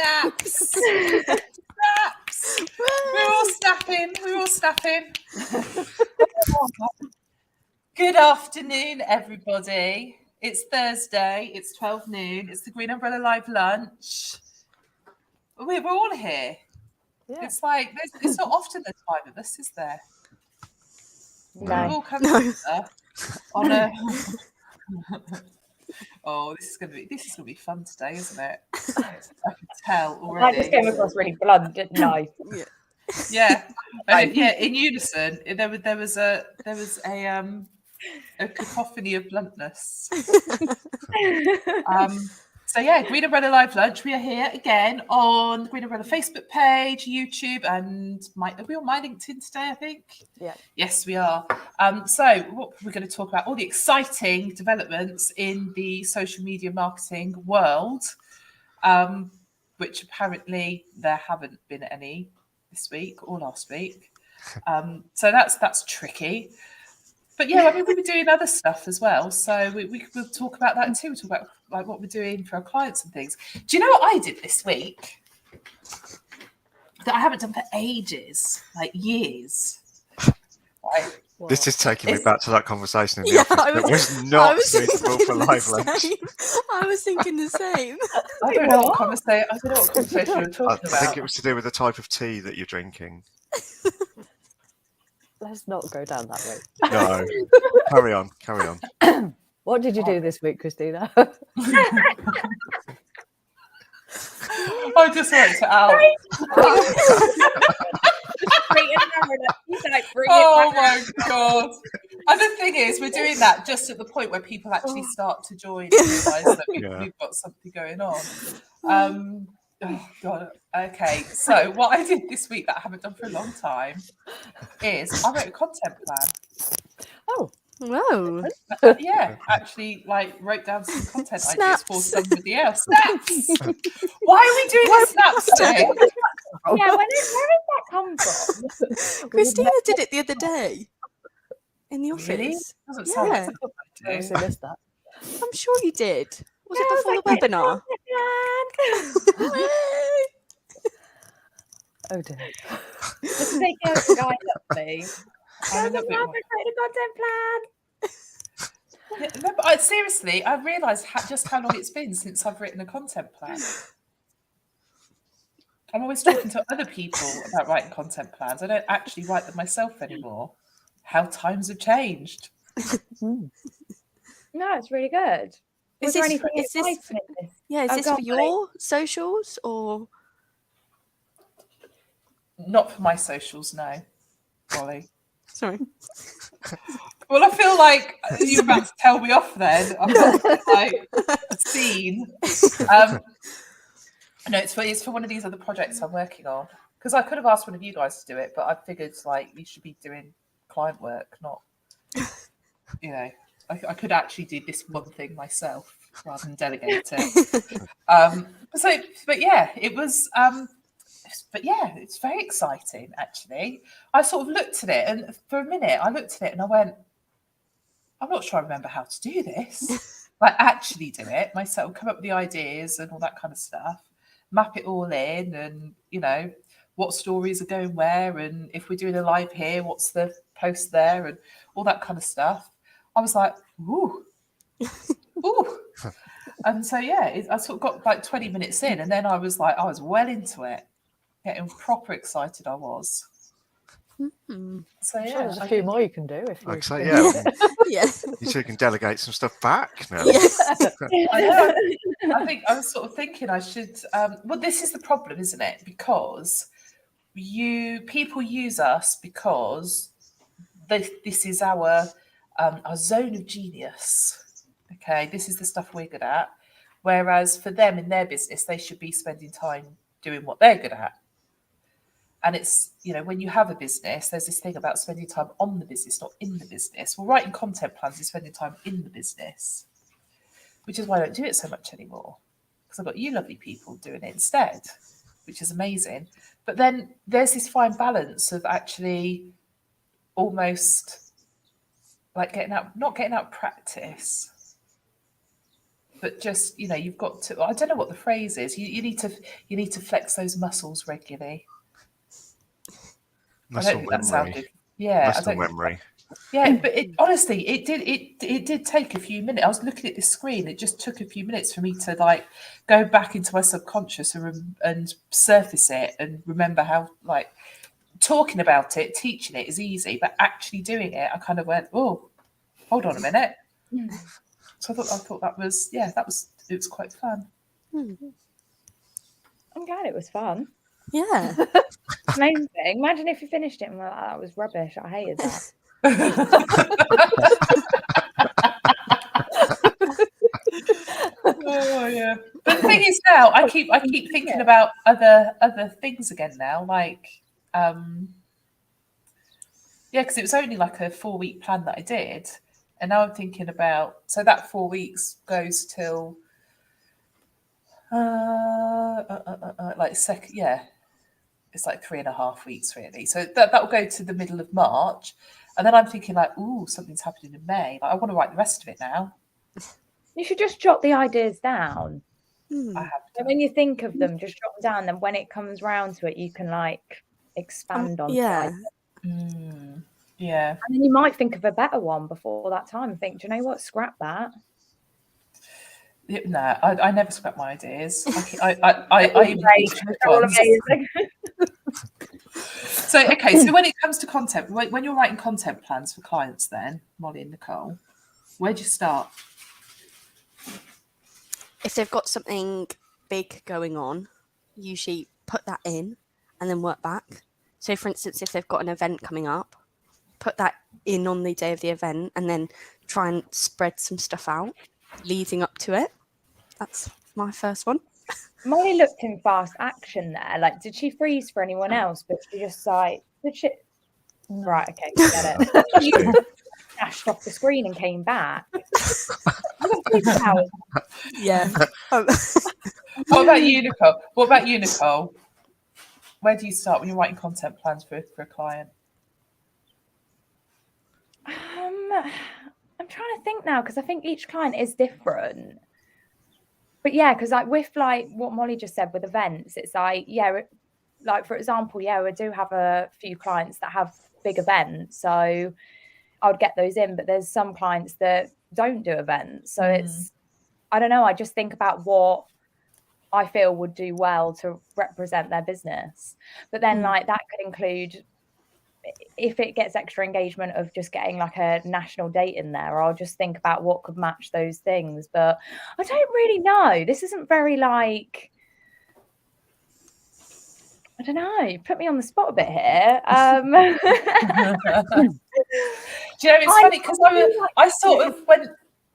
Snaps. Snaps. We're all snapping. Good afternoon, everybody. It's Thursday. It's 12 noon. It's the Green Umbrella Live lunch. We're all here. Yeah. It's like it's not often there's five of us, is there? No. We've all come together on a. Oh, this is gonna be fun today, isn't it? I can tell already. I just came across really blunt, didn't I? Yeah. Yeah. In unison, there was a cacophony of bluntness. So yeah, Green Umbrella Live Lunch. We are here again on the Green Umbrella Facebook page, YouTube, and are we on my LinkedIn today, I think? Yeah. Yes, we are. So what we're going to talk about, all the exciting developments in the social media marketing world, which apparently there haven't been any this week or last week. So that's tricky. But yeah, I mean, we'll be doing other stuff as well. So we'll talk about that too. We'll talk about like what we're doing for our clients and things. Do you know what I did this week that I haven't done for ages, like years? Right. This is taking me back to that conversation in the office. It was not suitable for live lunch. I was thinking the same. I don't know what conversation we're talking about. I think it was to do with the type of tea that you're drinking. Let's not go down that way. No. Carry on. What did you do this week, Christina? I just worked it out. Oh my god! And the thing is, we're doing that just at the point where people actually start to join and realise that we've got something going on. Oh god. Okay, so what I did this week that I haven't done for a long time is I wrote a content plan. Oh. Whoa. Yeah, actually, wrote down some content ideas for somebody else. Snaps! Why are we doing the snaps thing? Yeah, where did that come from? Christina did it the other day in the office. Really? Doesn't sound like I also missed that. I'm sure you did. Was it before the webinar? Oh dear. Just take out the guide up, please. I'm a content plan. Yeah, no, but seriously, I realised just how long it's been since I've written a content plan. I'm always talking to other people about writing content plans. I don't actually write them myself anymore. How times have changed. No, it's really good. Is this for your socials or? Not for my socials, no, Molly. Sorry. Well, I feel like you're about to tell me off then. I'm not like seen. No, it's for one of these other projects I'm working on. Because I could have asked one of you guys to do it, but I figured you should be doing client work, not, I could actually do this one thing myself rather than delegate it. But yeah, it was. But yeah, it's very exciting, actually. I sort of looked at it, and for a minute, I looked at it and I went, I'm not sure I remember how to do this. Actually do it myself, come up with the ideas and all that kind of stuff, map it all in, and, what stories are going where, and if we're doing a live here, what's the post there, and all that kind of stuff. I was like, ooh. And so, yeah, I sort of got 20 minutes in, and then I was well into it. Getting proper excited I was. Mm-hmm. So yeah, there's a few more you can do if you. Like so, yeah. Yes. You two can delegate some stuff back now. Yes. I think I was sort of thinking I should. Well, this is the problem, isn't it? Because people use us because this is our zone of genius. Okay, this is the stuff we're good at. Whereas for them in their business, they should be spending time doing what they're good at. And it's, when you have a business, there's this thing about spending time on the business, not in the business. Well, writing content plans is spending time in the business, which is why I don't do it so much anymore. Because I've got you lovely people doing it instead, which is amazing. But then there's this fine balance of actually almost not getting out of practice. but just you've got to. I don't know what the phrase is. You need to flex those muscles regularly. I don't think that sounded. Yeah, I don't. Memory. Yeah, but honestly, it did take a few minutes. I was looking at this screen. It just took a few minutes for me to like go back into my subconscious and surface it and remember how like talking about it, teaching it is easy, but actually doing it, I kind of went, oh, hold on a minute. So I thought that was it was quite fun. I'm glad it was fun. Yeah. Main thing. Imagine if you finished it and were like, that was rubbish. I hated that. Oh yeah. But the thing is now I keep thinking about other things again now, like because it was only like a 4-week plan that I did, and now I'm thinking about that 4 weeks goes till it's like 3.5 weeks really. So that will go to the middle of March, and then I'm thinking like, ooh, something's happening in May. Like I want to write the rest of it now. You should just jot the ideas down. I have And when you think of them, just jot them down. Then when it comes round to it, you can like expand on. Yeah. Yeah. And then you might think of a better one before that time and think, do you know what? Scrap that. No, I never scrap my ideas. I So when it comes to content, when you're writing content plans for clients, then Molly and Nicole, where do you start? If they've got something big going on, usually put that in and then work back. So, for instance, if they've got an event coming up, put that in on the day of the event and then try and spread some stuff out leading up to it. That's my first one. Molly looked in fast action there. Like, did she freeze for anyone else? But she just like, did she? Right, okay, get it. She dashed off the screen and came back. Yeah. What about you, Nicole? Where do you start when you're writing content plans for a client? I'm trying to think now because I think each client is different. But yeah, because like with like what Molly just said with events, it's like, like for example, we do have a few clients that have big events. So I would get those in, but there's some clients that don't do events. So it's, I don't know, I just think about what I feel would do well to represent their business. But then like that could include, if it gets extra engagement of just getting like a national date in there, I'll just think about what could match those things. But I don't really know. This isn't very like, I don't know, put me on the spot a bit here. Do you know, it's funny because I sort of went,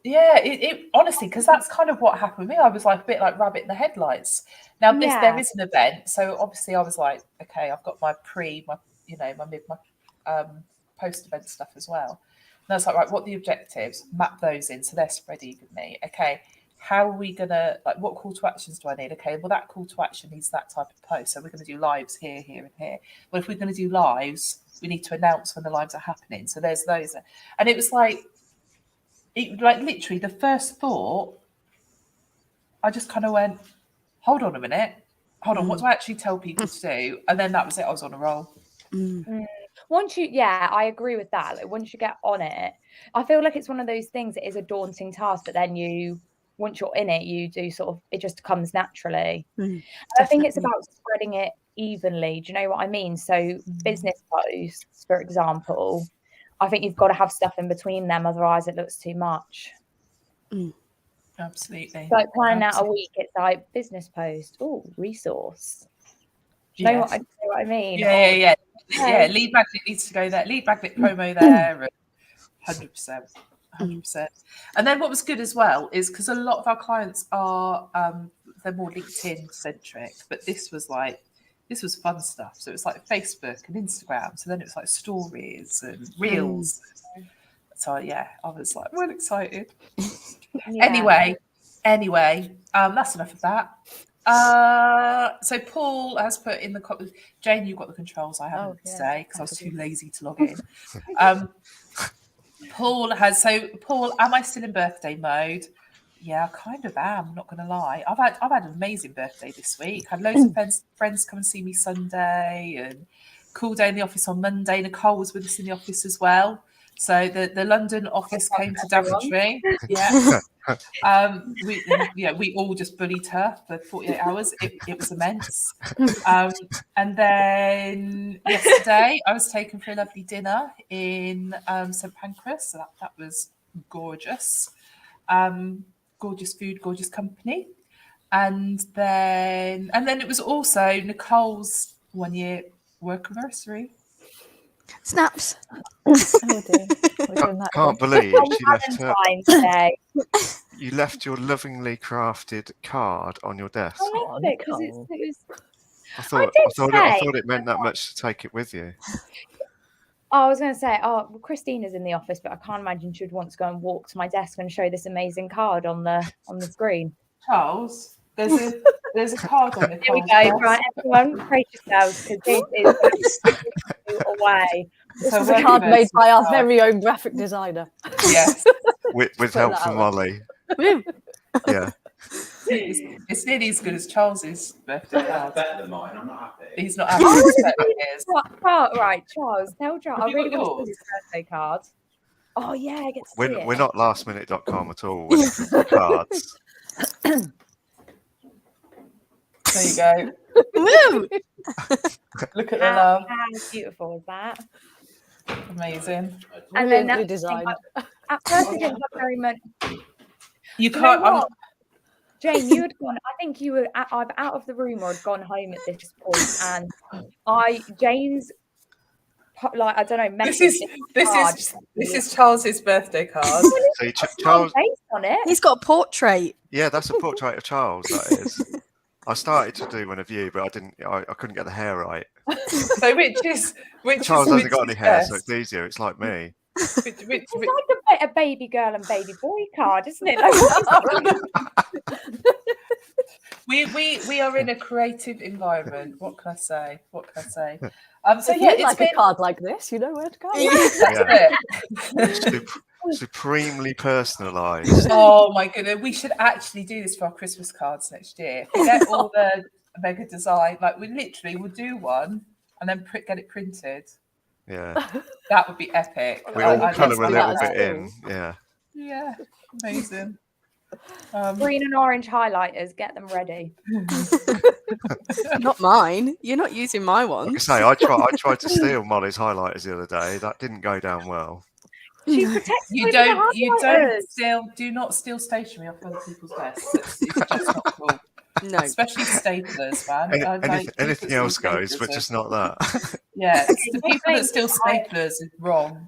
it honestly, because that's kind of what happened with me. I was like a bit like rabbit in the headlights. Now there is an event, so obviously I was like, okay, I've got my mid, my post event stuff as well. And I was like, right, what are the objectives? Map those in so they're spread evenly. Okay, how are we gonna, like, what call to actions do I need? Okay, well that call to action needs that type of post, so we're going to do lives here, here, and here. Well, if we're going to do lives, we need to announce when the lives are happening. So there's those, and it was like, literally the first thought, I just kind of went, hold on a minute, what do I actually tell people to do? And then that was it. I was on a roll. Once you, I agree with that. Like, once you get on it, I feel like it's one of those things that is a daunting task, but then once you're in it, you do sort of, it just comes naturally. And I think it's about spreading it evenly. Do you know what I mean? So business posts, for example, I think you've got to have stuff in between them, otherwise it looks too much. Absolutely. So like planning out a week, it's like business post, resource. Do you know what I mean? Yeah. Lead magnet needs to go there. Lead magnet promo there. 100%. And then what was good as well is because a lot of our clients are they're more LinkedIn centric, but this was fun stuff. So it's like Facebook and Instagram. So then it's like stories and reels. So I was like well excited. Anyway, that's enough of that. So Paul has put in the Jane, you've got the controls. I haven't today because I was too lazy to log in. Paul, am I still in birthday mode? Yeah, I kind of am. Not going to lie. I've had an amazing birthday this week. Had loads of friends come and see me Sunday, and cool day in the office on Monday. Nicole was with us in the office as well. So the London office came to Daventry. Yeah. We all just bullied her for 48 hours. It was immense. And then yesterday I was taken for a lovely dinner in St Pancras. So that was gorgeous. Gorgeous food, gorgeous company. And then it was also Nicole's 1 year work anniversary. Snaps. Oh dear. We're doing that Can't again. believe she left her. Valentine's Day. You left your lovingly crafted card on your desk. I loved it because it was. I thought it meant that much to take it with you. I was going to say, well, Christina's in the office, but I can't imagine she'd want to go and walk to my desk and show this amazing card on the screen. Charles, there's a card on the Here we go, right, everyone, praise yourselves because this is away. This is a card made by our very own graphic designer. Yes, with help from Molly. Yeah. It's nearly as good as Charles's birthday card. Better than mine. I'm not happy. He's not happy. Right, Charles, tell Charles. I really want to see his birthday card. Oh yeah, I get to see it. We're not lastminute.com at all when it comes to cards. There you go. Woo! Look at the love. How beautiful is that? Amazing. And then Brilliantly designed. At first, I didn't have very much. You can't. Jane, you had gone. I think you were either out of the room or had gone home at this point, and Jane's I don't know. This is Charles's birthday card. So Charles, based on it. He's got a portrait. yeah, that's a portrait of Charles. That is. I started to do one of you, but I didn't. I couldn't get the hair right. So which Charles hasn't got any hair, so best? it's easier. It's like me. Which- It's like a baby girl and baby boy card, isn't it? we are in a creative environment. What can I say? So If yeah, you'd it's like been a card like this, you know where to go. that's it. Supremely personalised. Oh my goodness, we should actually do this for our Christmas cards next year. Forget all the mega design. Like we'll do one and then get it printed. Yeah, That would be epic. we all I'd colour love a to little do bit that. in. Yeah. Yeah, amazing. Green and orange highlighters, get them ready. Not mine. You're not using my Like I ones. say, I tried to steal Molly's highlighters the other day. That didn't go down well. She protects You with the highlighters. do not steal stationery off other people's desks. It's just not cool. No. Especially staplers, man. Anything else goes, but just not that. Yeah, it's the people that steal staplers is wrong.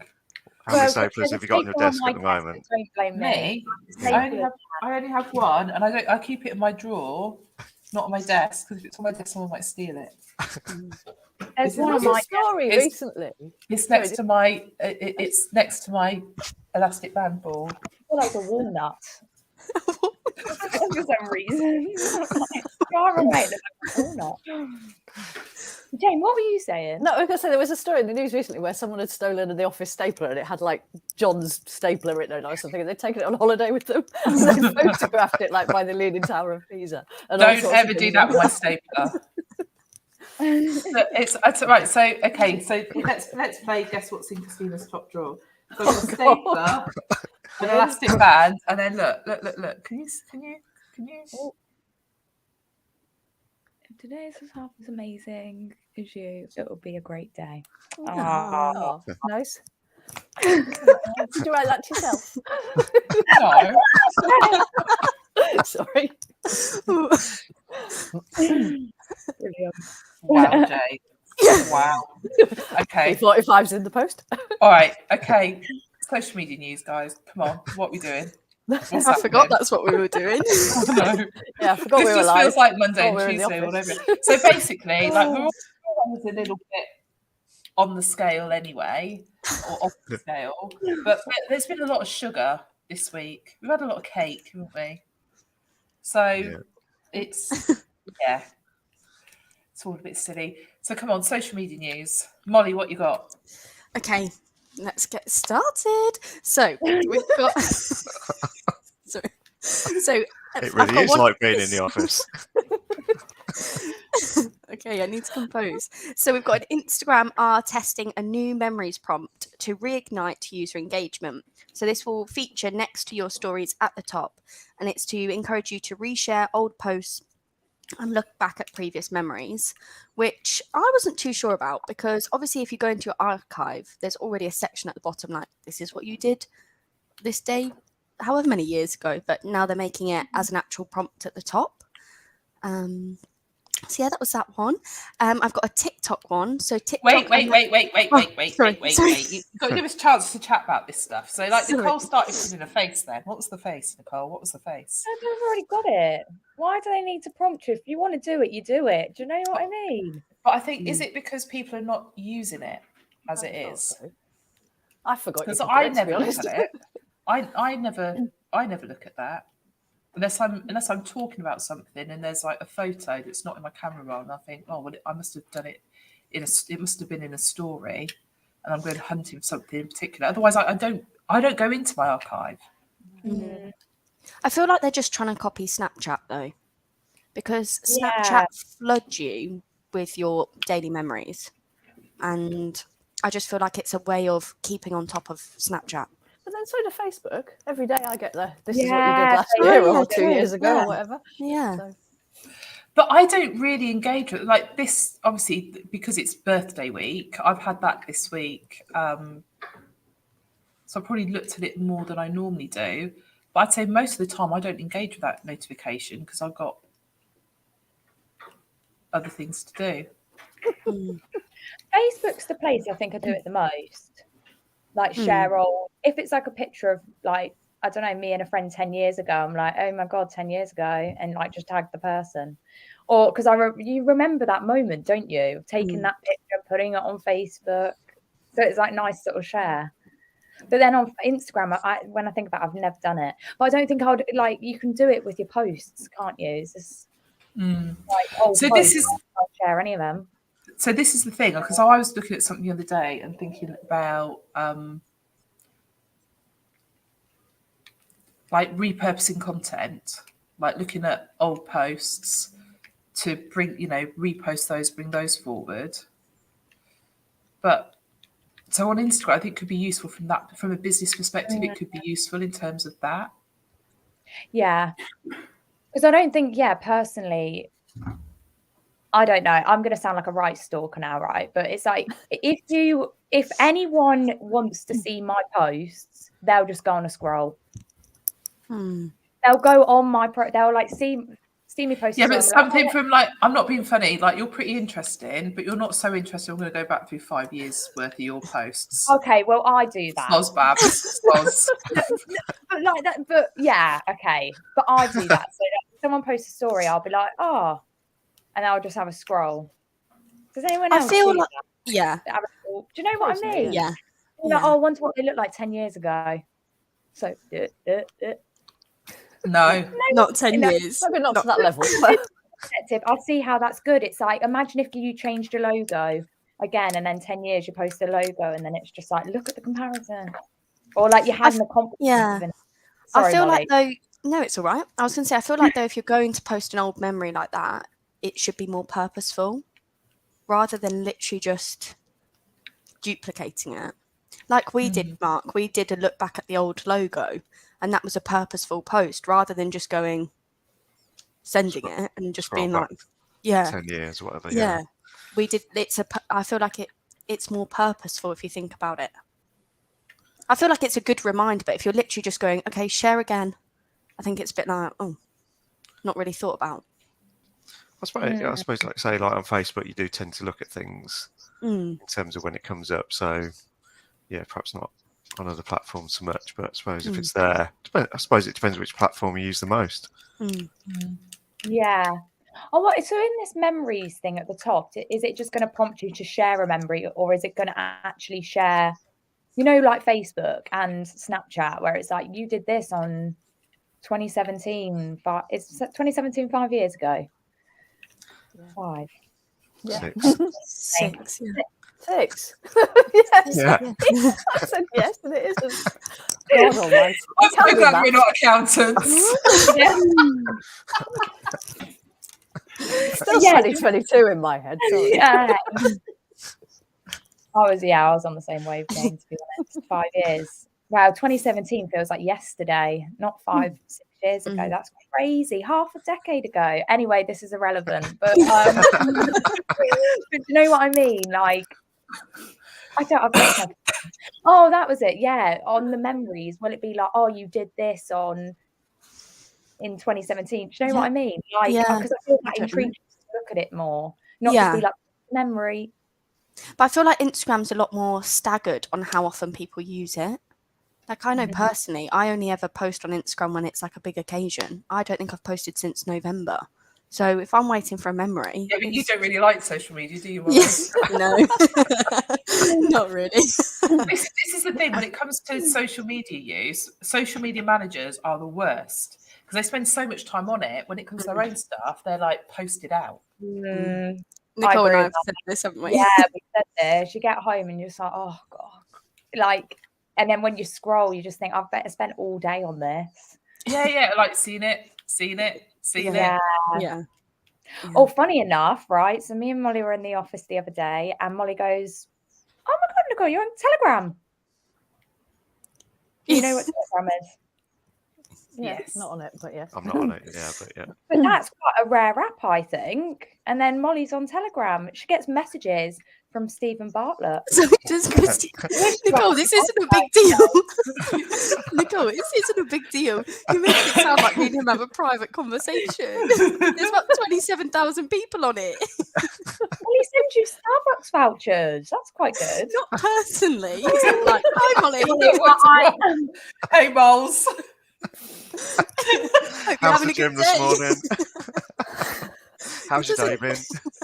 How many staplers have you got on your desk at the moment? Don't blame me. Me, I only have one, and I keep it in my drawer, not on my desk, because if it's on my desk, someone might steal it. There's There one There of was my a story It's- recently. It's next to my elastic band ball. like a walnut. For some reason. Far away, it looks like a walnut. Jane, what were you saying? No, I was going to say there was a story in the news recently where someone had stolen the office stapler and it had like John's stapler written on or something, and they'd taken it on holiday with them and they photographed it like by the Leaning Tower of Pisa. And all Don't sorts ever of do things that with like my stapler. It's right. So let's play. Guess what's in Christina's top drawer? So I've got a stapler, an elastic band, and then look. Can you? If today's was half as amazing as you, it will be a great day. Oh, nice. Did you write that to yourself? No. Sorry. Brilliant. Wow, Jay. Wow. Okay. 45's in the post. All right. Okay. Social media news, guys. Come on. What are we doing? What's I forgot happening? that's what we were doing. No. Yeah, I forgot This we were just live. feels like Monday Oh, and we're in the Tuesday or office. whatever. So basically, like we're always a little bit on the scale anyway, or off the scale. But there's been a lot of sugar this week. We've had a lot of cake, haven't we? So it's it's all a bit silly. So come on, social media news. Molly, what you got? Okay, let's get started. So we've got. Sorry. So It I've really got is one- like being in the office. Okay, I need to compose. So we've got an Instagram are testing a new memories prompt to reignite user engagement. So this will feature next to your stories at the top, and it's to encourage you to reshare old posts and look back at previous memories, which I wasn't too sure about, because obviously if you go into your archive, there's already a section at the bottom like, this is what you did this day, however many years ago, but now they're making it as an actual prompt at the top. So yeah, that was that one. I've got a TikTok one. So TikTok. Wait. Sorry. You've got to give us a chance to chat about this stuff. So, like, Sorry. Nicole started putting a face then. What was the face, Nicole? What was the face? I've already got it. Why do they need to prompt you? If you want to do it, you do it. Do you know what I mean? But I think, is it because people are not using it as it is? I forgot. Because you could do I it, to never be look honest. at it. I never look at that. Unless I'm talking about something and there's like a photo that's not in my camera roll, and I think, oh well, I must have done it it must have been in a story, and I'm going hunting for something in particular. Otherwise, I don't go into my archive. I feel like they're just trying to copy Snapchat though, because Snapchat Yeah. floods you with your daily memories, and I just feel like it's a way of keeping on top of Snapchat. But then so do Facebook. Every day I get this is what you did Yeah, last they year do, or yeah, 2 true, years ago yeah. or whatever. Yeah. So, But I don't really engage with like this. Obviously, because it's birthday week, I've had that this week. So I probably looked at it more than I normally do. But I'd say most of the time I don't engage with that notification because I've got other things to do. Facebook's the place I think I do it the most. Like share all. If it's like a picture of like, I don't know, me and a friend 10 years ago, I'm like, oh my God, 10 years ago. And like just tag the person. Or because you remember that moment, don't you? Taking that picture, putting it on Facebook. So it's like nice sort of share. But then on Instagram, when I think about it, I've never done it. But I don't think I would, like, you can do it with your posts, can't you? It's just like, So this is I can't share any of them. So this is the thing, because I was looking at something the other day and thinking about like repurposing content, like looking at old posts to bring, repost those, bring those forward. But so on Instagram, I think could be useful from a business perspective. It could be useful in terms of that. Yeah. Because I don't think, personally, I don't know. I'm going to sound like a right stalker now, right? But it's like, if anyone wants to see my posts, they'll just go on a scroll. They'll go on they'll like see me post. Yeah, but something from like, I'm not being funny. Like, you're pretty interesting, but you're not so interested. I'm going to go back through 5 years worth of your posts. Okay, well, I do that. Soz, Babs. Soz. But like that. But yeah, okay. But I do that. So if someone posts a story, I'll be like, oh, and I'll just have a scroll. Does anyone else? I feel do like, that? yeah. Do you know what I mean? Yeah. Like, oh, I wonder what they looked like 10 years ago. So, No. Not 10 years. maybe not to that level. I'll see how that's good. It's like, imagine if you changed your logo again, and then 10 years you post a logo, and then it's just like, look at the comparison. Or like you had an accomplishment. Yeah. Sorry, I feel Molly. like though, no, it's all right. I was going to say, I feel like though, if you're going to post an old memory like that, it should be more purposeful rather than literally just duplicating it. Like we did, Mark. We did a look back at the old logo, and that was a purposeful post rather than just sending it and just being Scroll like, yeah, 10 years, whatever. yeah. We did. I feel like it's more purposeful if you think about it. I feel like it's a good reminder, but if you're literally just going, okay, share again, I think it's a bit like, oh, not really thought about. I suppose, like say, like on Facebook, you do tend to look at things in terms of when it comes up. So, yeah, perhaps not on other platforms so much, but I suppose if it's there, I suppose it depends which platform you use the most. Yeah. Oh, so in this memories thing at the top, is it just going to prompt you to share a memory, or is it going to actually share, like Facebook and Snapchat, where it's like, you did this on 2017, it's 2017, 5 years ago. 5. Yeah. 6. 6. Yeah. 6. Yes. Yeah. I said yes, and it isn't. God almighty. I'm Tell so me glad that. we're not accountants. Still Yeah. 2022 in my head. Sorry. Yeah. I was on the same wavelength, to be honest. 5 years. Wow, 2017 feels like yesterday, not 5, 6 years ago. Mhm. That's crazy. Half a decade ago. Anyway, this is irrelevant. But, but you know what I mean? Like, I've lost my. Oh, that was it. Yeah, on the memories, will it be like, oh, you did this in 2017? Do you know what I mean? Like, Yeah. because I feel I that don't know. intrigues you to look at it more, not just be Yeah. like memory. But I feel like Instagram's a lot more staggered on how often people use it. Like, I know Mhm. personally, I only ever post on Instagram when it's like a big occasion. I don't think I've posted since November. So if I'm waiting for a memory, Yeah, but you don't really like social media, do you, Molly? yes, no, not really. This is the thing when it comes to social media use. Social media managers are the worst because they spend so much time on it. When it comes to their own stuff, they're like posted out. Mm, Nicole and agree I with have said this, haven't we? yeah, we said this. You get home and you're just like, oh god, like, and then when you scroll, you just think, I've better spent all day on this. Yeah, like seen it. Yeah. Yeah. Oh, funny enough, right? So me and Molly were in the office the other day, and Molly goes, "Oh my god, Nicole, you're on Telegram. Do you know what Telegram is?" Yeah, Yes. not on it, but yes. I'm not on it. Yeah, but yeah. But that's quite a rare app, I think. And then Molly's on Telegram. She gets messages from Stephen Bartlett. So does Christy. Nicole, this isn't a big deal. Nicole, this isn't a big deal. You make it sound like me and him have a private conversation. There's about 27,000 people on it. Well, he sends you Starbucks vouchers. That's quite good. Not personally. He's not like, hi, Molly. Hey, Moles. Hope you're How's having the a gym good this day. morning? How's your Does day it- been?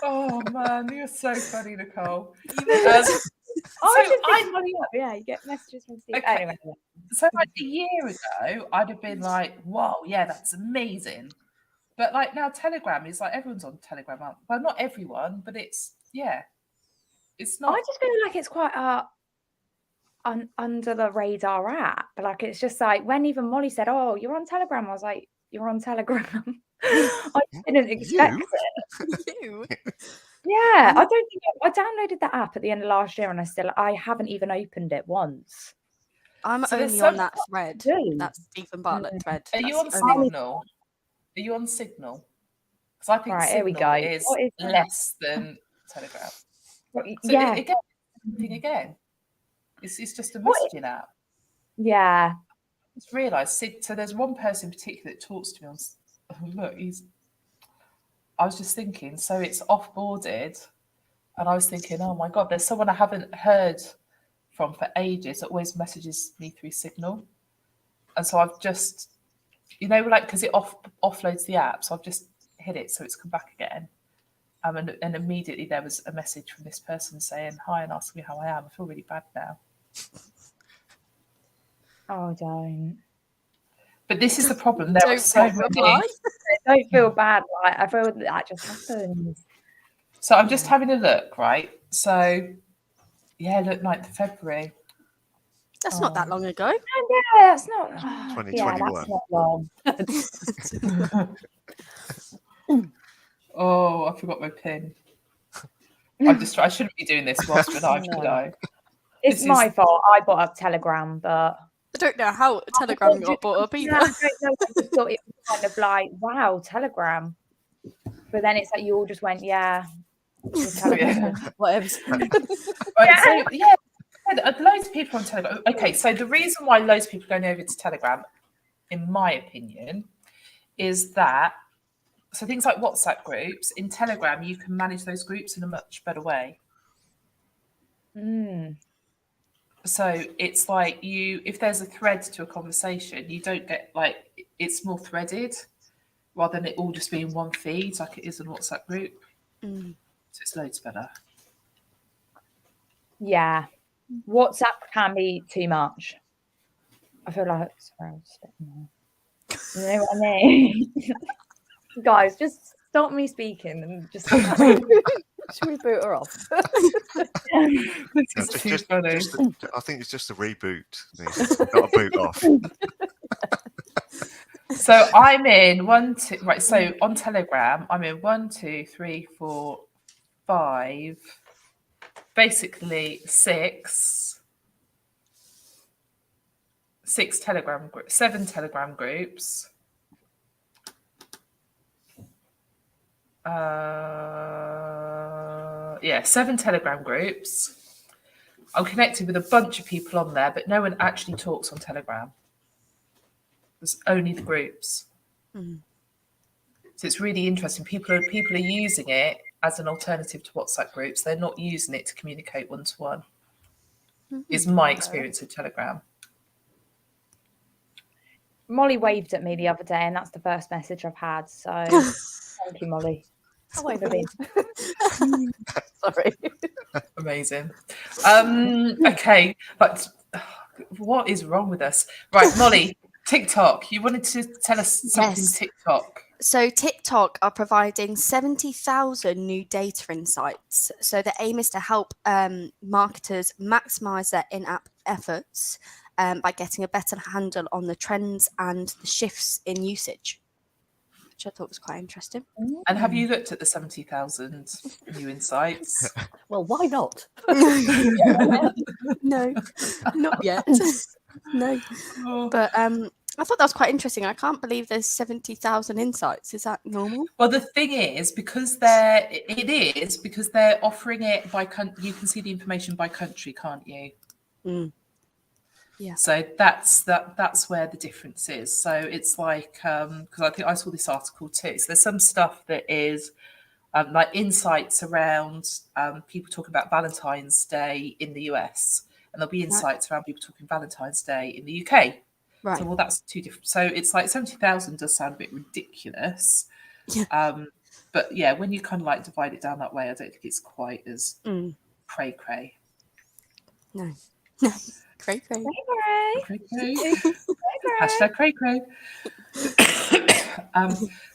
Oh man, you're so funny, Nicole. I So just I- picked Molly up. Yeah, you get messages from Steve. Okay. Anyway, So like a year ago, I'd have been like, "Wow, yeah, that's amazing." But like now, Telegram is like everyone's on Telegram. Well, not everyone, but it's it's not. I just feel like it's quite a under the radar app. Like it's just like when even Molly said, "Oh, you're on Telegram," I was like, "You're on Telegram." I just didn't expect You? it. You? Yeah, I don't think I downloaded that app at the end of last year, and I haven't even opened it once. I'm So there's only on some- that thread. Do. That Stephen Bartlett thread. Are you on That's the only one. Signal? Are you on Signal? Because I think Right, here we Signal go. is What is that? less than Telegram. So Yeah, again, it's just a What- messaging app. yeah. I just realised. So there's one person in particular that talks to me on. Look, I was just thinking. So it's off-boarded, and I was thinking, oh my god, there's someone I haven't heard from for ages that always messages me through Signal, and so I've just, like because it offloads the app, so I've just hit it so it's come back again. And immediately there was a message from this person saying hi and asking me how I am. I feel really bad now. Oh, don't. But this is the problem. There are Don't so reply. many. Don't feel bad. Like I feel that just happens. So I'm just having a look, right? So, yeah, look, 9th of February. That's not that long ago. Yeah, that's not. Yeah, 2021. that's not long. Oh, I forgot my pin. I shouldn't be doing this whilst we're live, should I? It's This my is- fault. I brought up Telegram, but I don't know how Telegram got brought up yeah, either. I don't know. I just thought it was kind of like, wow, Telegram. But then it's like you all just went, yeah. with Telegram. Whatever. Right, so yeah, loads of people on Telegram. Okay, so the reason why loads of people are going over to Telegram, in my opinion, is that so things like WhatsApp groups in Telegram, you can manage those groups in a much better way. Mm. So it's like if there's a thread to a conversation, you don't get like it's more threaded rather than it all just being one feed like it is in a WhatsApp group. Mm. So it's loads better. Yeah. WhatsApp can be too much. I feel like sorry, I'll just spit in there. You know what I mean? Guys, just stop me speaking and just Should we boot her off? This is too funny. I think it's just a reboot, not a boot off. So I'm in right. So on Telegram, I'm in 1, 2, 3, 4, 5, basically six Telegram groups, 7 Telegram groups. Yeah, 7 Telegram groups. I'm connected with a bunch of people on there, but no one actually talks on Telegram. There's only the groups. Mm. So it's really interesting. People are using it as an alternative to WhatsApp groups. They're not using it to communicate one-to-one. Is my experience with Telegram. Molly waved at me the other day, and that's the first message I've had. So thank you, Molly. Oh, wait, sorry. Amazing. Okay, but what is wrong with us? Right, Molly, TikTok. You wanted to tell us something. Yes. TikTok. So TikTok are providing 70,000 new data insights. So the aim is to help marketers maximize their in-app efforts by getting a better handle on the trends and the shifts in usage, which I thought was quite interesting. And have you looked at the 70,000 new insights? Well, why not? No, not yet. No. Oh. But I thought that was quite interesting. I can't believe there's 70,000 insights. Is that normal? Well, the thing is, because they're offering it by country. You can see the information by country, can't you? Mm. Yeah. So that's where the difference is. So it's like because I think I saw this article too. So there's some stuff that is like insights around people talking about Valentine's Day in the US, and there'll be insights around people talking Valentine's Day in the UK. Right. So well, that's two different. So it's like 70,000 does sound a bit ridiculous. Yeah. But yeah, when you kind of like divide it down that way, I don't think it's quite as cray. No. Cray. Hashtag cray.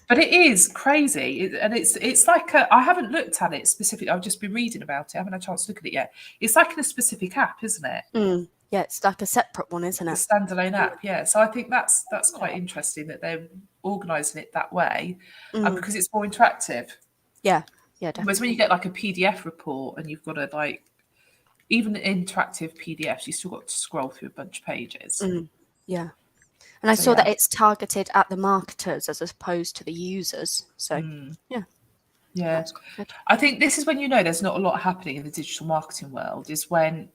But it is crazy, and it's like I haven't looked at it specifically. I've just been reading about it. I haven't had a chance to look at it yet. It's like in a specific app, isn't it? Mm. Yeah, it's like a separate one, isn't A it? standalone app, yeah. So I think that's quite interesting that they're organising it that way, because it's more interactive. Yeah, definitely. Whereas when you get like a PDF report and you've got to like, even interactive PDFs, you still got to scroll through a bunch of pages. Yeah. And I saw that it's targeted at the marketers as opposed to the users. So, yeah. That's quite good. I think this is when you know there's not a lot happening in the digital marketing world, is when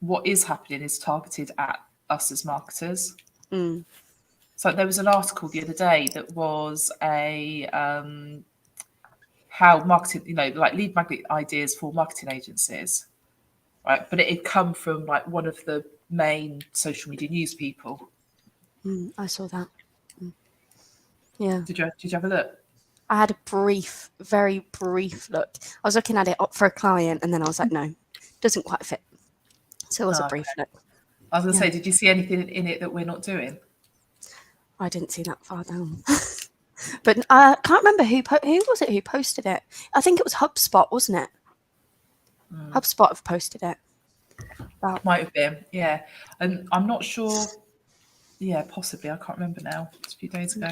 what is happening is targeted at us as marketers. So there was an article the other day that was a how marketing, like lead magnet ideas for marketing agencies, right? But it had come from like one of the main social media news people. I saw that. Yeah. Did you have a look? I had a very brief look. I was looking at it for a client, and then I was like, no, doesn't quite fit. So it was a brief look. I was going to say, did you see anything in it that we're not doing? I didn't see that far down. But I can't remember who was it who posted it. I think it was HubSpot, wasn't it? HubSpot have posted it. Might have been, yeah. And I'm not sure. Yeah, possibly. I can't remember now. It's a few days ago.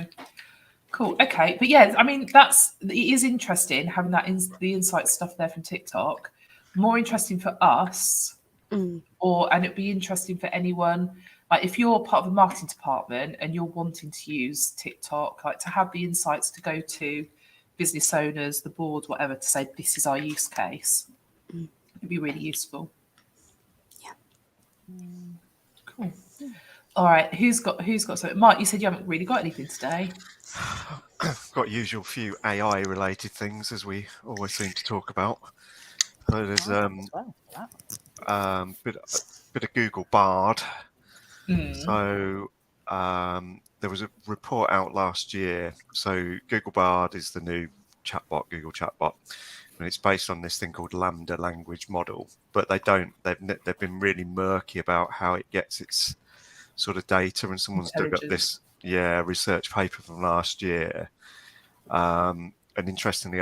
Cool. Okay. But yeah, I mean, it is interesting having the insight stuff there from TikTok. More interesting for us, and it'd be interesting for anyone. Like if you're part of a marketing department and you're wanting to use TikTok, like to have the insights to go to business owners, the board, whatever, to say this is our use case. It'd be really useful. Yeah. Cool. All right. Who's got something? Mark, you said you haven't really got anything today. Got usual few AI related things, as we always seem to talk about. So there's bit of Google Bard. So there was a report out last year. So Google Bard is the new Google chatbot, and it's based on this thing called Lambda language model. But they've been really murky about how it gets its sort of data, and someone's dug up this research paper from last year. And interestingly,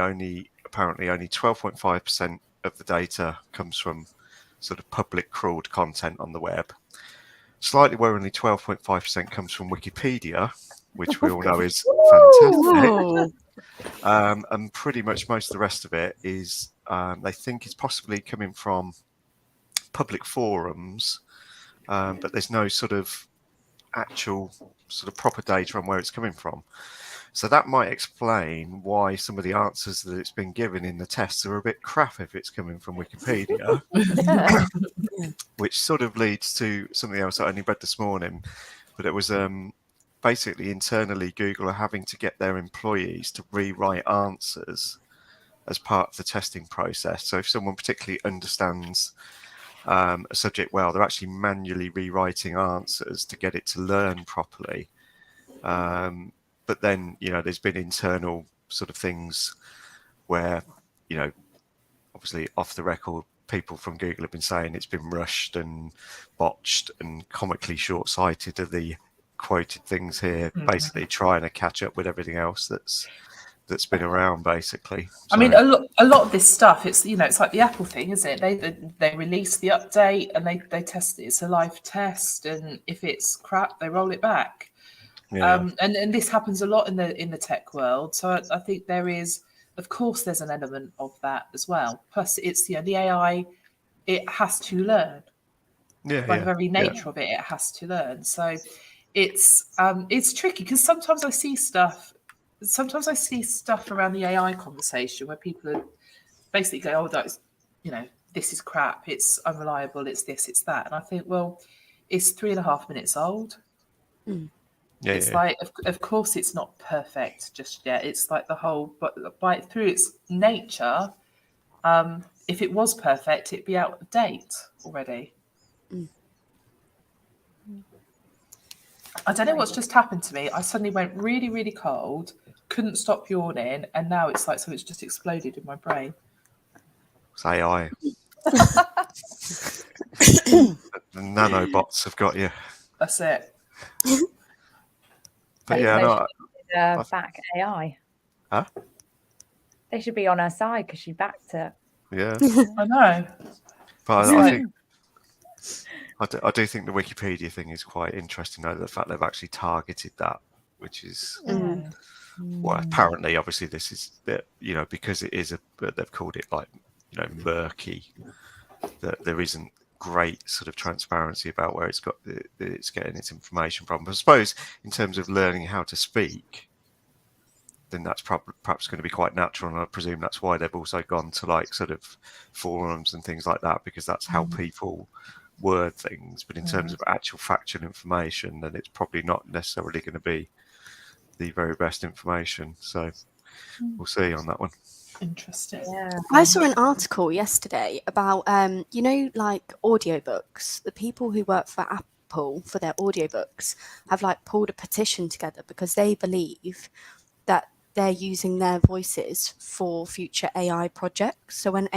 apparently only 12.5% of the data comes from sort of public crawled content on the web. Slightly worryingly, 12.5% comes from Wikipedia, which we all know is fantastic. And pretty much most of the rest of it is, they think it's possibly coming from public forums, but there's no sort of actual sort of proper data on where it's coming from. So that might explain why some of the answers that it's been given in the tests are a bit crap if it's coming from Wikipedia, which sort of leads to something else I only read this morning. But it was basically internally Google are having to get their employees to rewrite answers as part of the testing process. So if someone particularly understands a subject well, they're actually manually rewriting answers to get it to learn properly. But then, there's been internal sort of things where, obviously off the record, people from Google have been saying it's been rushed and botched and comically short-sighted are the quoted things here, basically trying to catch up with everything else that's been around, basically. I mean, a lot of this stuff, it's it's like the Apple thing, isn't it? They release the update and they test it. It's a live test, and if it's crap, they roll it back. Yeah. And this happens a lot in the tech world. So I think there is, of course, there's an element of that as well. Plus, it's the AI, it has to learn. By the very nature of it, it has to learn. So it's tricky because sometimes I see stuff around the AI conversation where people are basically go, oh, that's, this is crap, it's unreliable, it's this, it's that. And I think, well, it's 3.5 minutes old. It's like, of course it's not perfect just yet. It's like the whole, but by through its nature, if it was perfect, it'd be out of date already. I don't know what's just happened to me. I suddenly went really, really cold, couldn't stop yawning, and now it's like it's just exploded in my brain. It's AI. The nanobots have got you. That's it. But yeah, back AI. Huh? They should be on her side because she backed it. Yeah, I know. but I do think the Wikipedia thing is quite interesting, though, the fact they've actually targeted that, which is well, apparently, obviously, this is that because it is they've called it like murky, that there isn't great sort of transparency about where it's getting its information from. But I suppose in terms of learning how to speak, then that's perhaps going to be quite natural, and I presume that's why they've also gone to like sort of forums and things like that, because that's how people word things. But in terms of actual factual information, then it's probably not necessarily going to be the very best information. So we'll see on that one. Interesting. Yeah. I saw an article yesterday about, like audiobooks. The people who work for Apple for their audiobooks have like pulled a petition together because they believe that they're using their voices for future AI projects. So when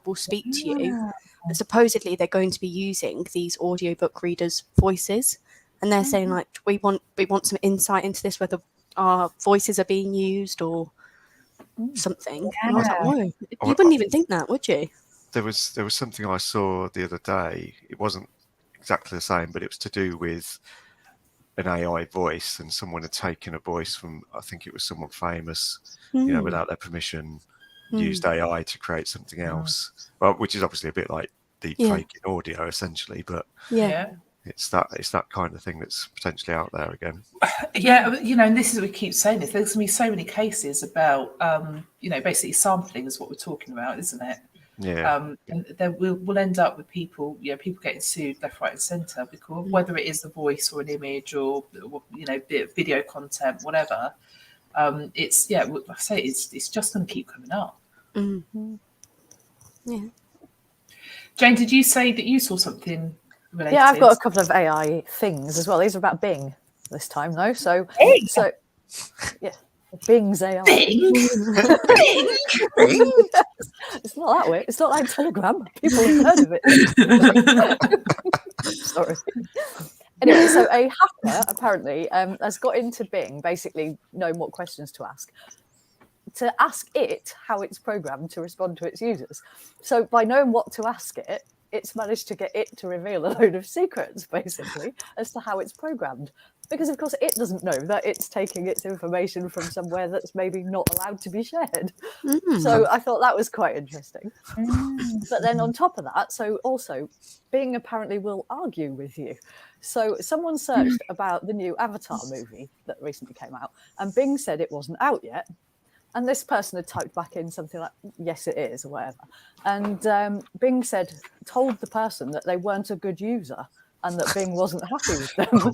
will speak to you, supposedly they're going to be using these audiobook readers' voices, and they're saying like we want some insight into this, whether our voices are being used or something. And I was like, whoa, you wouldn't even think that, would you? There was something I saw the other day. It wasn't exactly the same, but it was to do with an AI voice, and someone had taken a voice from, I think it was someone famous, without their permission, used AI to create something else. Well, which is obviously a bit like deep fake in audio, essentially, but it's that kind of thing that's potentially out there again. Yeah, and this is, we keep saying this, there's going to be so many cases about, basically sampling is what we're talking about, isn't it? Yeah. And then we'll end up with people getting sued left, right, and centre because whether it is the voice or an image or video content, whatever, it's like I say, it's just going to keep coming up. Yeah. Jane, did you say that you saw something related? Yeah, I've got a couple of AI things as well. These are about Bing this time, though. So yeah, Bing's AI. Bing? It's not that way. It's not like Telegram. People have heard of it. Sorry. Anyway, so a hacker apparently has got into Bing, basically knowing what questions to ask, to ask it how it's programmed to respond to its users. So by knowing what to ask it, it's managed to get it to reveal a load of secrets, basically, as to how it's programmed. Because, of course, it doesn't know that it's taking its information from somewhere that's maybe not allowed to be shared. So I thought that was quite interesting. But then on top of that, so also Bing apparently will argue with you. So someone searched about the new Avatar movie that recently came out, and Bing said it wasn't out yet. And this person had typed back in something like, yes, it is, or whatever. And Bing told the person that they weren't a good user and that Bing wasn't happy with them.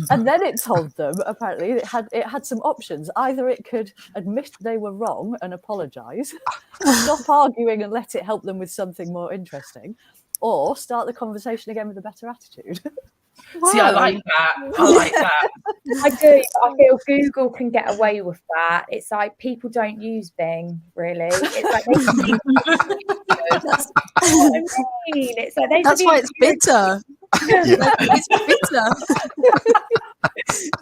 And then it told them, apparently, it had some options. Either it could admit they were wrong and apologise, stop arguing and let it help them with something more interesting, or start the conversation again with a better attitude. Wow. See, I like that. I like that. I do. I feel Google can get away with that. It's like people don't use Bing, really. It's like that's what I mean. It's like that's why it's bitter. It's bitter.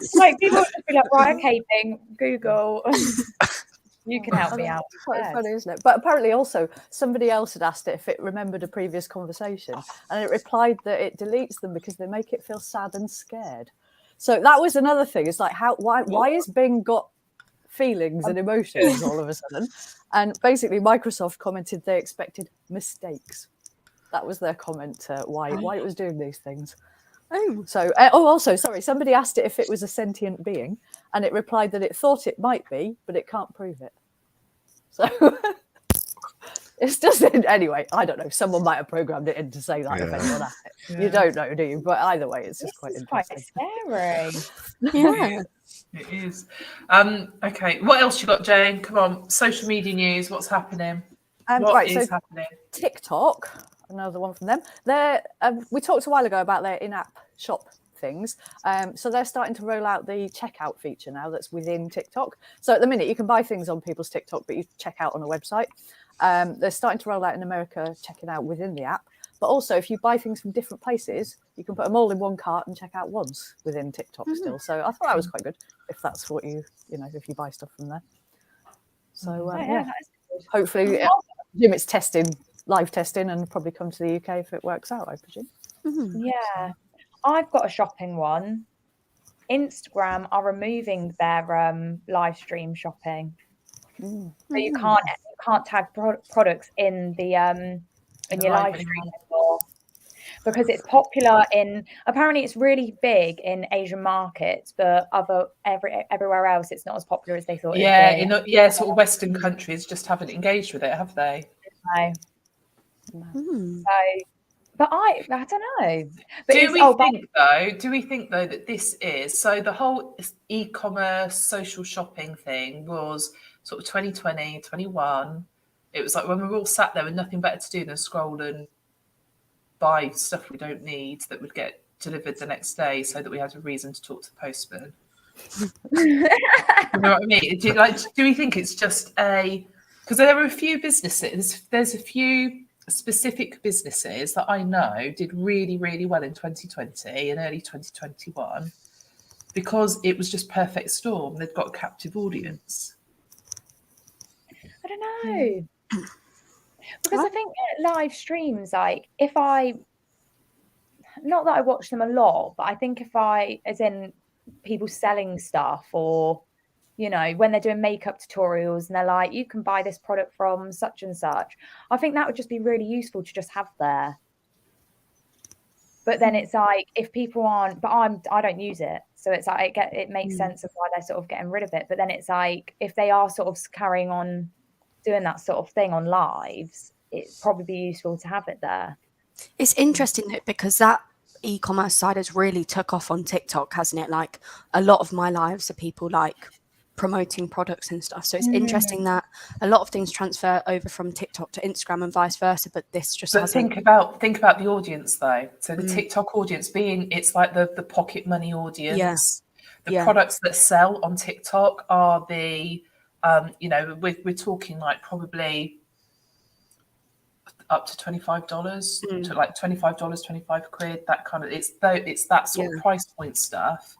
It's like people would be like, right, okay, Bing, Google. You can help me out. It's quite funny, isn't it? But apparently also somebody else had asked it if it remembered a previous conversation, and it replied that it deletes them because they make it feel sad and scared. So that was another thing. It's like, why has Bing got feelings and emotions all of a sudden? And basically Microsoft commented they expected mistakes. That was their comment, why it was doing these things. So also, sorry, somebody asked it if it was a sentient being, and it replied that it thought it might be, but it can't prove it. So it's just, anyway, I don't know. Someone might have programmed it in to say that if anyone asked it. Yeah. You don't know, do you? But either way, it's just quite interesting. Quite scary. Yeah. It is. Okay, what else you got, Jane? Come on, social media news. What's happening? What is happening? TikTok, another one from them. We talked a while ago about their in-app shop things. So they're starting to roll out the checkout feature now that's within TikTok. So at the minute, you can buy things on people's TikTok, but you check out on a website. They're starting to roll out in America, checking out within the app. But also, if you buy things from different places, you can put them all in one cart and check out once within TikTok still. So I thought that was quite good if that's what if you buy stuff from there. So hopefully, I presume it's live testing, and probably come to the UK if it works out, I presume. Yeah. I've got a shopping one. Instagram are removing their live stream shopping. So you can't tag products in the in your live stream anymore, because it's popular apparently it's really big in Asian markets, but everywhere else it's not as popular as they thought. Sort of Western countries just haven't engaged with it, have they? No. But I don't know. But do we think though that this is so the whole e-commerce social shopping thing was sort of 2020, 21. It was like when we were all sat there with nothing better to do than scroll and buy stuff we don't need that would get delivered the next day, so that we had a reason to talk to the postman. You know what I mean? Do we think it's just because there are a few businesses, there's a few specific businesses that I know did really, really well in 2020 and early 2021 because it was just perfect storm. They've got a captive audience. I don't know. Because I think live streams, like not that I watch them a lot, but I think as in people selling stuff, or when they're doing makeup tutorials and they're like, you can buy this product from such and such, I think that would just be really useful to just have there. But then it's like, if people aren't, but I don't use it, so it's like it makes sense of why they're sort of getting rid of it. But then it's like, if they are sort of carrying on doing that sort of thing on lives, it'd probably be useful to have it there. It's interesting because that e-commerce side has really took off on TikTok, hasn't it? Like a lot of my lives are people like promoting products and stuff. So it's interesting that a lot of things transfer over from TikTok to Instagram and vice versa, but this just hasn't. Think about the audience though. So the TikTok audience it's like the pocket money audience. The products that sell on TikTok are the we're talking like probably up to $25 to like $25, 25 quid, that kind of, it's that sort of price point stuff.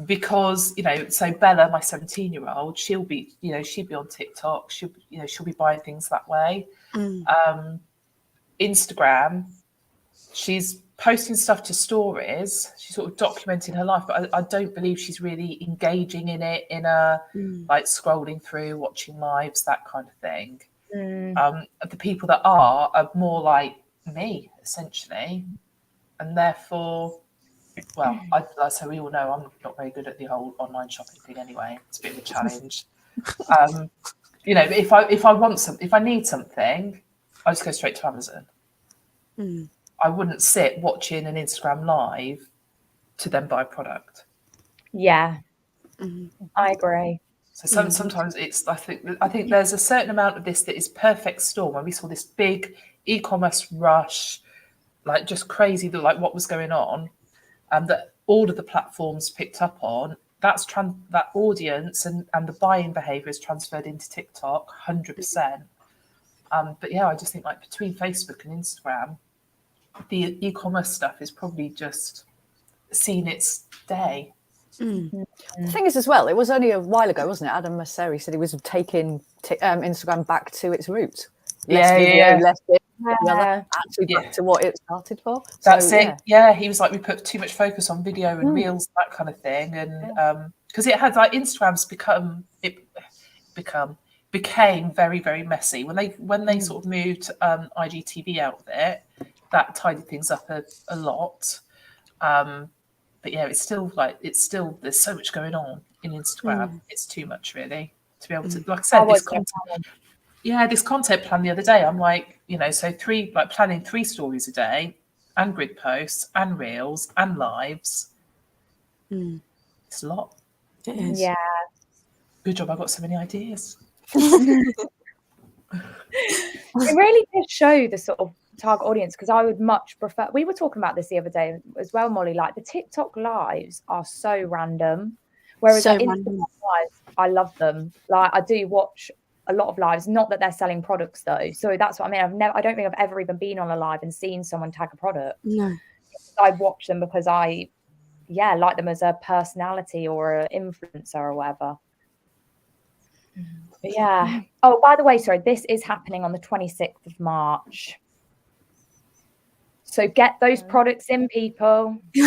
because so Bella, my 17-year-old, she'll be on TikTok, she'll be buying things that way. Instagram, she's posting stuff to stories, she's sort of documenting her life, but I don't believe she's really engaging in it in a like scrolling through, watching lives, that kind of thing. The people that are more like me, essentially, and therefore, well, so we all know I'm not very good at the whole online shopping thing anyway. It's a bit of a challenge. If I need something, I just go straight to Amazon. I wouldn't sit watching an Instagram live to then buy a product. Yeah, I agree. So sometimes it's I think there's a certain amount of this that is perfect storm. When we saw this big e-commerce rush, like just crazy, like what was going on, and that all of the platforms picked up on, that audience and the buying behavior is transferred into TikTok 100%. But yeah, I just think like between Facebook and Instagram, the e-commerce stuff is probably just seen its day. The thing is, as well, it was only a while ago, wasn't it? Adam Mosseri said he was taking Instagram back to its roots. Less video, less actually back to what it started for. That's it. Yeah, he was like, we put too much focus on video and reels, that kind of thing, and because it had like Instagram's became very, very messy when they sort of moved IGTV out of it. That tidied things up a lot. But yeah, it's still there's so much going on in Instagram. It's too much really to be able to, like I said, this content plan the other day. I'm like, so planning 3 stories a day, and grid posts, and reels, and lives. It's a lot. It is. Yeah. Good job. I got so many ideas. It really does show the sort of target audience, because I would much prefer, we were talking about this the other day as well, Molly, like the TikTok lives are so random, whereas like Instagram lives, I love them. Like I do watch a lot of lives, not that they're selling products though, so that's what I mean. I don't think I've ever even been on a live and seen someone tag a product. No, I watch them because I like them as a personality or an influencer or whatever. But yeah. Oh, by the way, sorry, this is happening on the 26th of March. So get those products in, people. For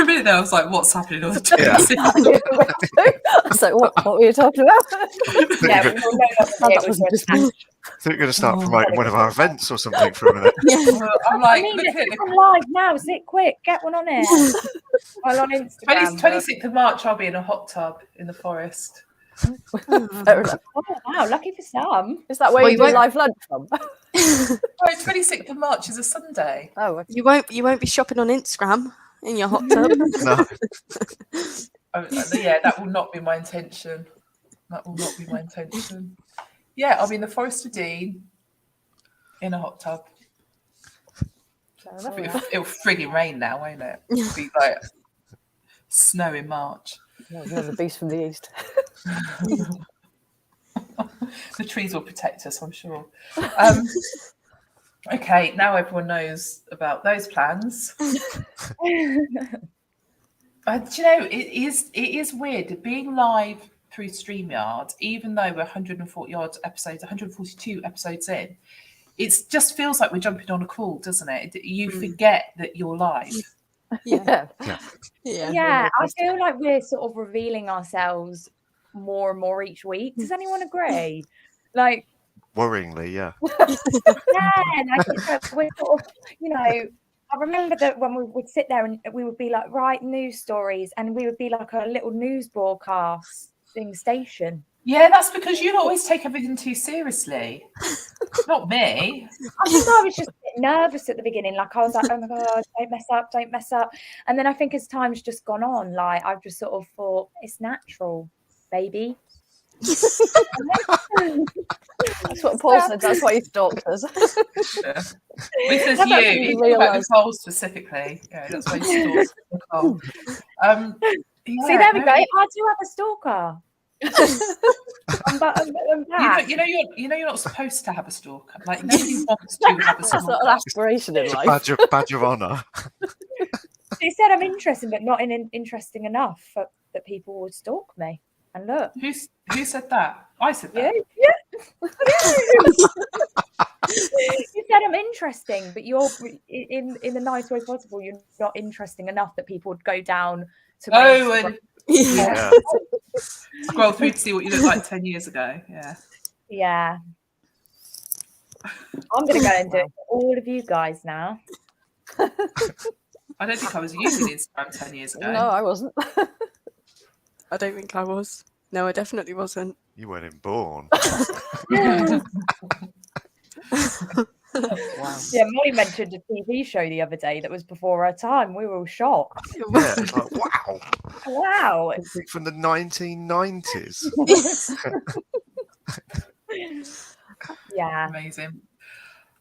a minute there, I was like, what's happening on the 26th? I was like, what were you talking about? Yeah, we will know I think we're going to start promoting one of our events or something for a minute. I'm like, I'm live now. Sit quick, get one on it. Well, on Instagram. 26th of March, I'll be in a hot tub in the forest. Fair enough. Oh, wow, lucky for some. Is that where you do live lunch from? 26th of March is a Sunday. Oh, okay. You won't be shopping on Instagram in your hot tub. No. Yeah, that will not be my intention. Yeah, I'll be in the Forest of Dean in a hot tub. It'll frigging rain now, won't it? It'll be like snow in March. No, you're the beast from the east. The trees will protect us, I'm sure. Okay, now everyone knows about those plans. Do you know, it is weird being live through StreamYard, even though we're 142 episodes in. It just feels like we're jumping on a call, doesn't it? You forget that you're live. Yeah. I feel like we're sort of revealing ourselves more and more each week. Does anyone agree? Like, worryingly, yeah. Like we're sort of, I remember that when we would sit there and we would be like, right, news stories, and we would be like a little news broadcasting station. Yeah, that's because you always take everything too seriously. Not me. I think I was just a bit nervous at the beginning. Like I was like, oh my God, don't mess up. And then I think as time's just gone on, like I've just sort of thought, it's natural, baby. That's what Paul said. That's why he stalked us. Yeah. Because you about Nicole specifically. Yeah, that's why you stalked Nicole. See, there we go. I do have a stalker. I'm back. You're not supposed to have a stalker. Like nobody wants to have a That's not an stalker. aspiration in It's a life. badge of honour. She said I'm interesting, but not interesting enough that people would stalk me. And look, Who said that? I said that. yeah. You said I'm interesting, but you're in the nice way possible. You're not interesting enough that people would go down to my Instagram. And Yeah. scroll through to see what you looked like 10 years ago. Yeah. Yeah. I'm going to go and do it for all of you guys now. I don't think I was using Instagram 10 years ago. No, I wasn't. I don't think I was. No, I definitely wasn't. You weren't even born. Wow. Yeah, Molly mentioned a TV show the other day that was before her time. We were all shocked. Yeah, it's like, wow. Wow. From the 1990s. Yeah. Amazing.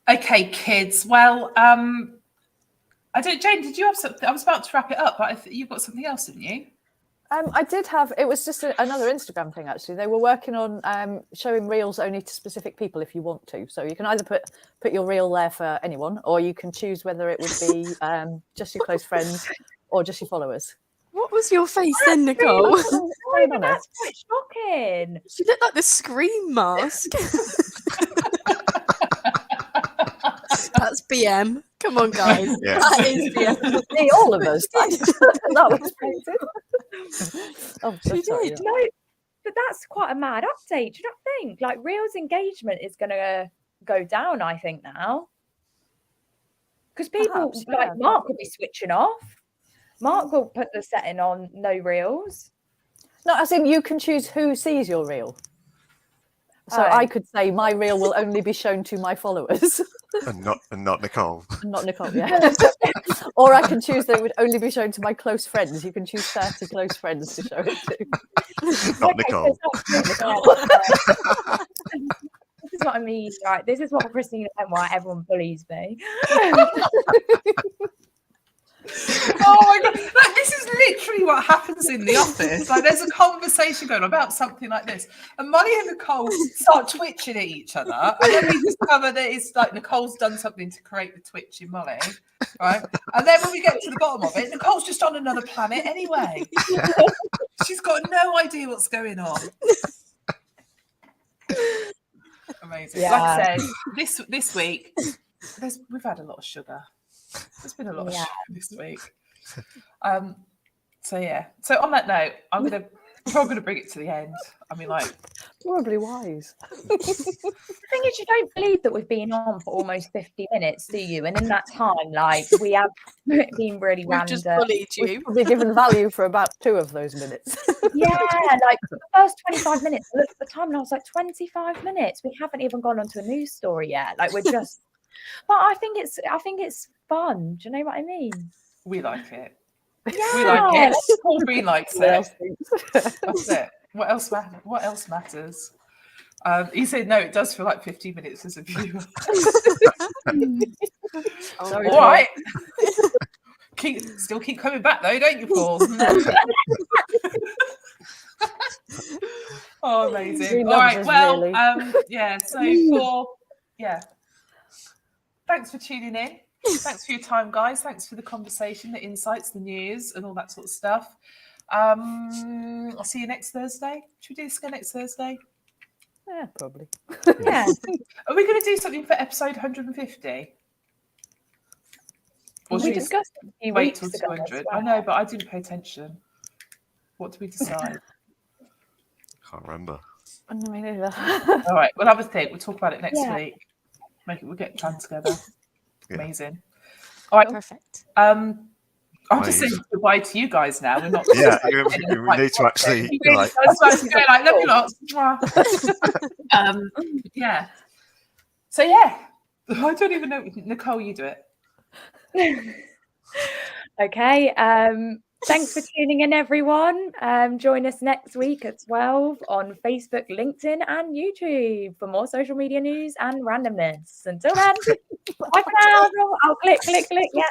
Okay, kids. Well, I don't. Jane, did you have something? I was about to wrap it up, but you've got something else, didn't you? I did have, it was just another Instagram thing actually. They were working on showing reels only to specific people if you want to. So you can either put your reel there for anyone, or you can choose whether it would be just your close friends or just your followers. What was your face then, Nicole? That's quite shocking. She looked like the Scream mask. That's BM. Come on, guys. Yeah. That is BM. See, all of us. That was painted. Oh, She sorry, did. yeah. No, but that's quite a mad update. Do you not think? Like, Reels engagement is going to go down, I think, now. Because people, Perhaps, like yeah. Mark, will be switching off. Mark will put the setting on no Reels. No, as in you can choose who sees your reel. So Oh. I could say my reel will only be shown to my followers, And not Nicole. not Nicole. Yeah. Or I can choose that it would only be shown to my close friends. You can choose 30 close friends to show it to. Not Okay, Nicole. so this is what I mean, right? This is what Christina and why everyone bullies me. Oh my god! Like, this is literally what happens in the office. Like, there's a conversation going on about something like this, and Molly and Nicole start twitching at each other, and then we discover that it's like Nicole's done something to create the twitch in Molly, right? And then when we get to the bottom of it, Nicole's just on another planet anyway. She's got no idea what's going on. Amazing. Yeah. Like I said, this week we've had a lot of sugar. There's been a lot of sugar this week. So yeah. So on that note, I'm probably gonna bring it to the end. I mean, like, Probably wise. The thing is, you don't believe that we've been on for almost 50 minutes, do you? And in that time, like, we have been really We've random. just bullied We've you. probably given value for about 2 of those minutes. Yeah, like the first 25 minutes, I looked at the time and I was like, 25 minutes. We haven't even gone on to a news story yet. Like, we're just, but I think it's fun. Do you know what I mean? we like it. Yeah. We like it. Paul Green likes What it. else thinks? That's it. What else matters? He said no, it does feel like 15 minutes as a viewer. Sorry, All right. Still keep coming back though, don't you, Paul? Oh, amazing. He All loves right. us, Well, really. yeah. So thanks for tuning in. Thanks for your time, guys. Thanks for the conversation, the insights, the news, and all that sort of stuff. I'll see you next Thursday. Should we do this again next Thursday? Yeah, probably. Yeah. Are we going to do something for episode 150? Or We should we discussed it a few wait weeks till ago as 200? well. I know, but I didn't pay attention. What did we decide? Can't remember. I mean, either. All right, we'll have a think. We'll talk about it next Yeah. week. We'll get a plan together. Yeah. Amazing. All right. Perfect. I'll just say goodbye to you guys now. We're not. Yeah, we need to actually You really like. does go like, love you lots. Mwah. Yeah. So yeah, I don't even know. Nicole, you do it. Okay. Thanks for tuning in, everyone. Join us next week at 12 on Facebook, LinkedIn, and YouTube for more social media news and randomness. Until then, bye for now. I'll click. Yeah.